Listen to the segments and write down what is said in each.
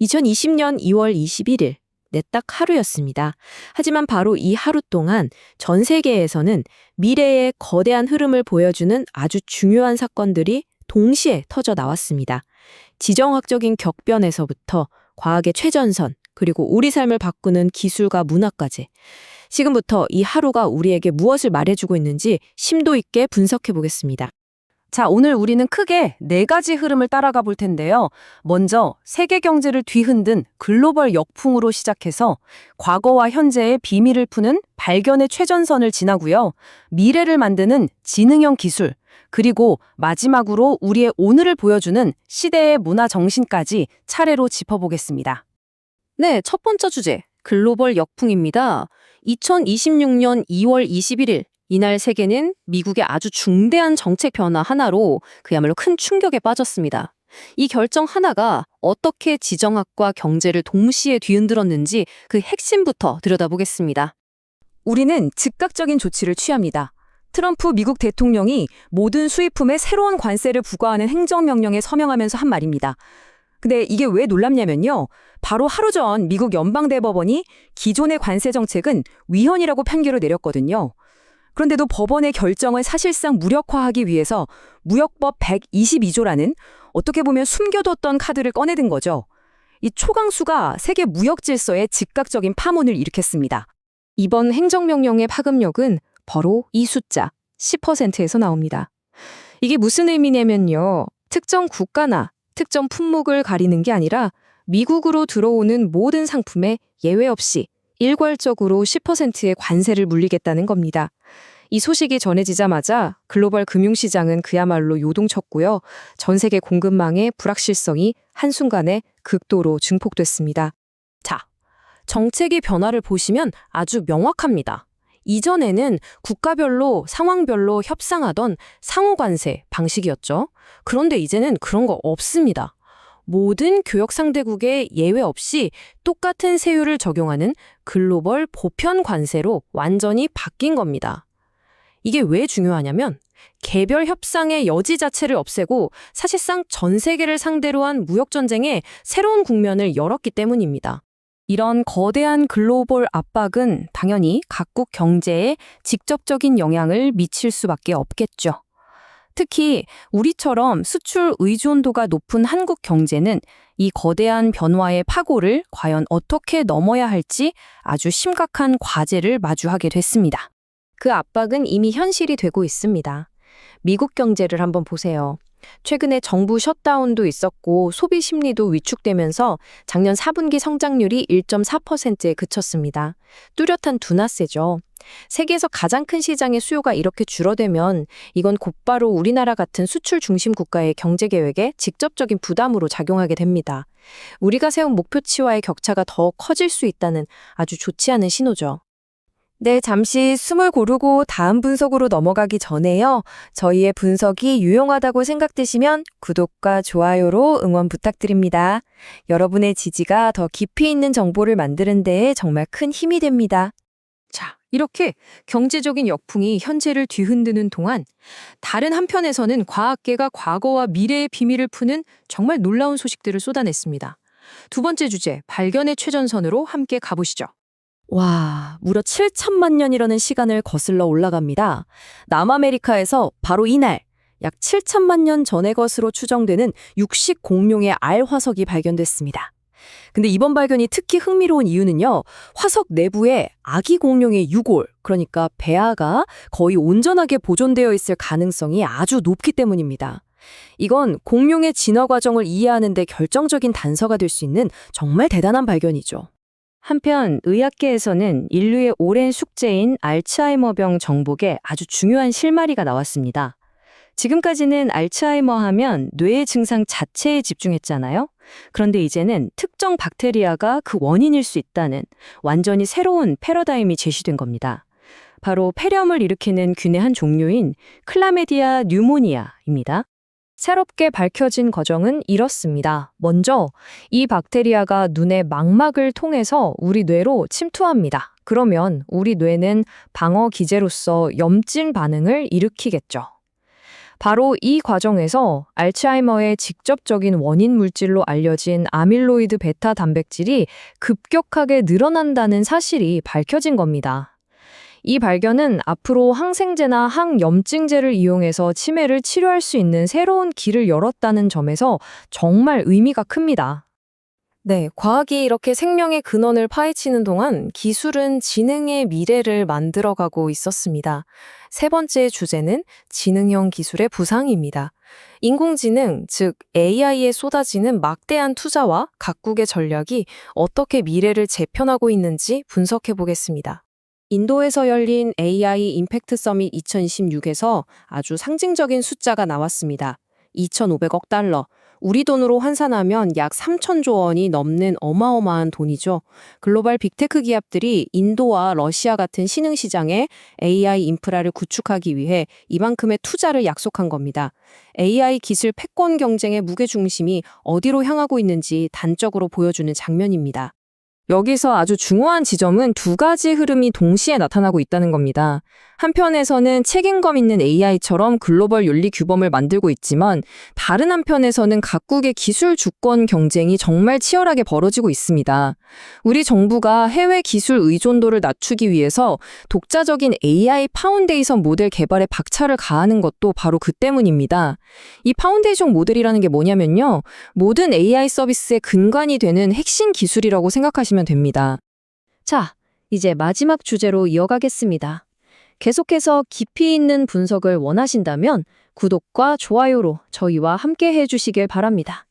2020년 2월 21일, 네, 딱 하루였습니다. 하지만 바로 이 하루 동안 전 세계에서는 미래의 거대한 흐름을 보여주는 아주 중요한 사건들이 동시에 터져 나왔습니다. 지정학적인 격변에서부터 과학의 최전선, 그리고 우리 삶을 바꾸는 기술과 문화까지. 지금부터 이 하루가 우리에게 무엇을 말해주고 있는지 심도 있게 분석해 보겠습니다. 자, 오늘 우리는 크게 네 가지 흐름을 따라가 볼 텐데요. 먼저 세계 경제를 뒤흔든 글로벌 역풍으로 시작해서 과거와 현재의 비밀을 푸는 발견의 최전선을 지나고요. 미래를 만드는 지능형 기술, 그리고 마지막으로 우리의 오늘을 보여주는 시대의 문화 정신까지 차례로 짚어보겠습니다. 네, 첫 번째 주제, 글로벌 역풍입니다. 2026년 2월 21일, 이날 세계는 미국의 아주 중대한 정책 변화 하나로 그야말로 큰 충격에 빠졌습니다. 이 결정 하나가 어떻게 지정학과 경제를 동시에 뒤흔들었는지 그 핵심부터 들여다보겠습니다. 우리는 즉각적인 조치를 취합니다. 트럼프 미국 대통령이 모든 수입품에 새로운 관세를 부과하는 행정명령에 서명하면서 한 말입니다. 근데 이게 왜 놀랍냐면요. 바로 하루 전 미국 연방대법원이 기존의 관세 정책은 위헌이라고 판결을 내렸거든요. 그런데도 법원의 결정을 사실상 무력화하기 위해서 무역법 122조라는 어떻게 보면 숨겨뒀던 카드를 꺼내든 거죠. 이 초강수가 세계 무역 질서에 즉각적인 파문을 일으켰습니다. 이번 행정명령의 파급력은 바로 이 숫자 10%에서 나옵니다. 이게 무슨 의미냐면요. 특정 국가나 특정 품목을 가리는 게 아니라 미국으로 들어오는 모든 상품에 예외 없이 일괄적으로 10%의 관세를 물리겠다는 겁니다. 이 소식이 전해지자마자 글로벌 금융시장은 그야말로 요동쳤고요. 전 세계 공급망의 불확실성이 한순간에 극도로 증폭됐습니다. 자, 정책의 변화를 보시면 아주 명확합니다. 이전에는 국가별로 상황별로 협상하던 상호관세 방식이었죠. 그런데 이제는 그런 거 없습니다. 모든 교역 상대국에 예외 없이 똑같은 세율을 적용하는 글로벌 보편 관세로 완전히 바뀐 겁니다. 이게 왜 중요하냐면 개별 협상의 여지 자체를 없애고 사실상 전 세계를 상대로 한 무역 전쟁에 새로운 국면을 열었기 때문입니다. 이런 거대한 글로벌 압박은 당연히 각국 경제에 직접적인 영향을 미칠 수밖에 없겠죠. 특히 우리처럼 수출 의존도가 높은 한국 경제는 이 거대한 변화의 파고를 과연 어떻게 넘어야 할지 아주 심각한 과제를 마주하게 됐습니다. 그 압박은 이미 현실이 되고 있습니다. 미국 경제를 한번 보세요. 최근에 정부 셧다운도 있었고 소비 심리도 위축되면서 작년 4분기 성장률이 1.4%에 그쳤습니다. 뚜렷한 둔화세죠. 세계에서 가장 큰 시장의 수요가 이렇게 줄어들면 이건 곧바로 우리나라 같은 수출 중심 국가의 경제 계획에 직접적인 부담으로 작용하게 됩니다. 우리가 세운 목표치와의 격차가 더 커질 수 있다는 아주 좋지 않은 신호죠. 네, 잠시 숨을 고르고 다음 분석으로 넘어가기 전에요. 저희의 분석이 유용하다고 생각되시면 구독과 좋아요로 응원 부탁드립니다. 여러분의 지지가 더 깊이 있는 정보를 만드는 데에 정말 큰 힘이 됩니다. 자, 이렇게 경제적인 역풍이 현재를 뒤흔드는 동안 다른 한편에서는 과학계가 과거와 미래의 비밀을 푸는 정말 놀라운 소식들을 쏟아냈습니다. 두 번째 주제, 발견의 최전선으로 함께 가보시죠. 와, 무려 7천만 년이라는 시간을 거슬러 올라갑니다. 남아메리카에서 바로 이날 약 7천만 년 전의 것으로 추정되는 육식 공룡의 알 화석이 발견됐습니다. 근데 이번 발견이 특히 흥미로운 이유는요. 화석 내부에 아기 공룡의 유골, 그러니까 배아가 거의 온전하게 보존되어 있을 가능성이 아주 높기 때문입니다. 이건 공룡의 진화 과정을 이해하는 데 결정적인 단서가 될 수 있는 정말 대단한 발견이죠. 한편 의학계에서는 인류의 오랜 숙제인 알츠하이머병 정복에 아주 중요한 실마리가 나왔습니다. 지금까지는 알츠하이머 하면 뇌의 증상 자체에 집중했잖아요. 그런데 이제는 특정 박테리아가 그 원인일 수 있다는 완전히 새로운 패러다임이 제시된 겁니다. 바로 폐렴을 일으키는 균의 한 종류인 클라메디아 뉴모니아입니다. 새롭게 밝혀진 과정은 이렇습니다. 먼저 이 박테리아가 눈의 망막을 통해서 우리 뇌로 침투합니다. 그러면 우리 뇌는 방어 기제로서 염증 반응을 일으키겠죠. 바로 이 과정에서 알츠하이머의 직접적인 원인 물질로 알려진 아밀로이드 베타 단백질이 급격하게 늘어난다는 사실이 밝혀진 겁니다. 이 발견은 앞으로 항생제나 항염증제를 이용해서 치매를 치료할 수 있는 새로운 길을 열었다는 점에서 정말 의미가 큽니다. 네, 과학이 이렇게 생명의 근원을 파헤치는 동안 기술은 지능의 미래를 만들어가고 있었습니다. 세 번째 주제는 지능형 기술의 부상입니다. 인공지능, 즉 AI에 쏟아지는 막대한 투자와 각국의 전략이 어떻게 미래를 재편하고 있는지 분석해 보겠습니다. 인도에서 열린 AI 임팩트 서밋 2026에서 아주 상징적인 숫자가 나왔습니다. 2,500억 달러. 우리 돈으로 환산하면 약 3천조 원이 넘는 어마어마한 돈이죠. 글로벌 빅테크 기업들이 인도와 러시아 같은 신흥 시장에 AI 인프라를 구축하기 위해 이만큼의 투자를 약속한 겁니다. AI 기술 패권 경쟁의 무게중심이 어디로 향하고 있는지 단적으로 보여주는 장면입니다. 여기서 아주 중요한 지점은 두 가지 흐름이 동시에 나타나고 있다는 겁니다. 한편에서는 책임감 있는 AI처럼 글로벌 윤리 규범을 만들고 있지만 다른 한편에서는 각국의 기술 주권 경쟁이 정말 치열하게 벌어지고 있습니다. 우리 정부가 해외 기술 의존도를 낮추기 위해서 독자적인 AI 파운데이션 모델 개발에 박차를 가하는 것도 바로 그 때문입니다. 이 파운데이션 모델이라는 게 뭐냐면요. 모든 AI 서비스의 근간이 되는 핵심 기술이라고 생각하시면 됩니다. 자, 이제 마지막 주제로 이어가겠습니다. 계속해서 깊이 있는 분석을 원하신다면 구독과 좋아요로 저희와 함께 해주시길 바랍니다.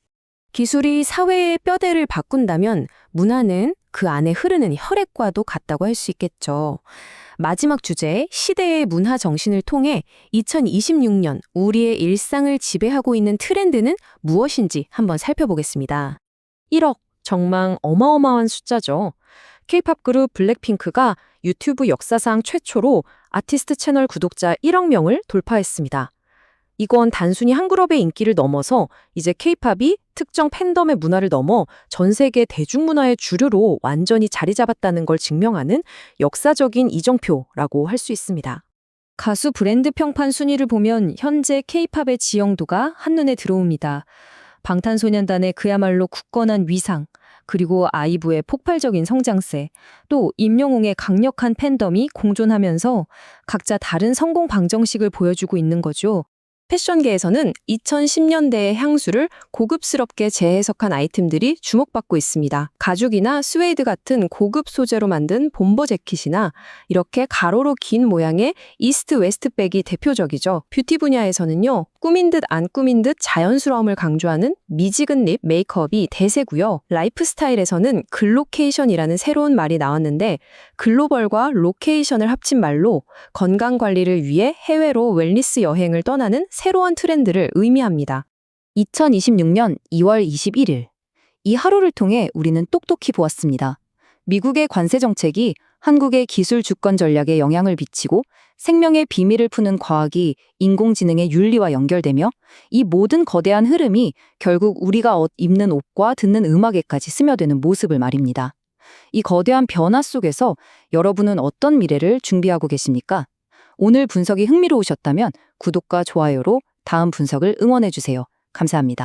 기술이 사회의 뼈대를 바꾼다면 문화는 그 안에 흐르는 혈액과도 같다고 할 수 있겠죠. 마지막 주제, 시대의 문화 정신을 통해 2026년 우리의 일상을 지배하고 있는 트렌드는 무엇인지 한번 살펴보겠습니다. 1억, 정말 어마어마한 숫자죠. K-팝 그룹 블랙핑크가 유튜브 역사상 최초로 아티스트 채널 구독자 1억 명을 돌파했습니다. 이건 단순히 한 그룹의 인기를 넘어서 이제 K-팝이 특정 팬덤의 문화를 넘어 전 세계 대중문화의 주류로 완전히 자리 잡았다는 걸 증명하는 역사적인 이정표라고 할 수 있습니다. 가수 브랜드 평판 순위를 보면 현재 K-팝의 지형도가 한눈에 들어옵니다. 방탄소년단의 그야말로 굳건한 위상, 그리고 아이브의 폭발적인 성장세, 또 임영웅의 강력한 팬덤이 공존하면서 각자 다른 성공 방정식을 보여주고 있는 거죠. 패션계에서는 2010년대의 향수를 고급스럽게 재해석한 아이템들이 주목받고 있습니다. 가죽이나 스웨이드 같은 고급 소재로 만든 bomber 재킷이나 이렇게 가로로 긴 모양의 이스트 웨스트백이 대표적이죠. 뷰티 분야에서는요. 꾸민 듯 안 꾸민 듯 자연스러움을 강조하는 미지근 립 메이크업이 대세고요. 라이프 스타일에서는 글로케이션이라는 새로운 말이 나왔는데 글로벌과 로케이션을 합친 말로 건강 관리를 위해 해외로 웰니스 여행을 떠나는 새로운 트렌드를 의미합니다. 2026년 2월 21일. 이 하루를 통해 우리는 똑똑히 보았습니다. 미국의 관세 정책이 한국의 기술 주권 전략에 영향을 미치고 생명의 비밀을 푸는 과학이 인공지능의 윤리와 연결되며 이 모든 거대한 흐름이 결국 우리가 입는 옷과 듣는 음악에까지 스며드는 모습을 말입니다. 이 거대한 변화 속에서 여러분은 어떤 미래를 준비하고 계십니까? 오늘 분석이 흥미로우셨다면 구독과 좋아요로 다음 분석을 응원해주세요. 감사합니다.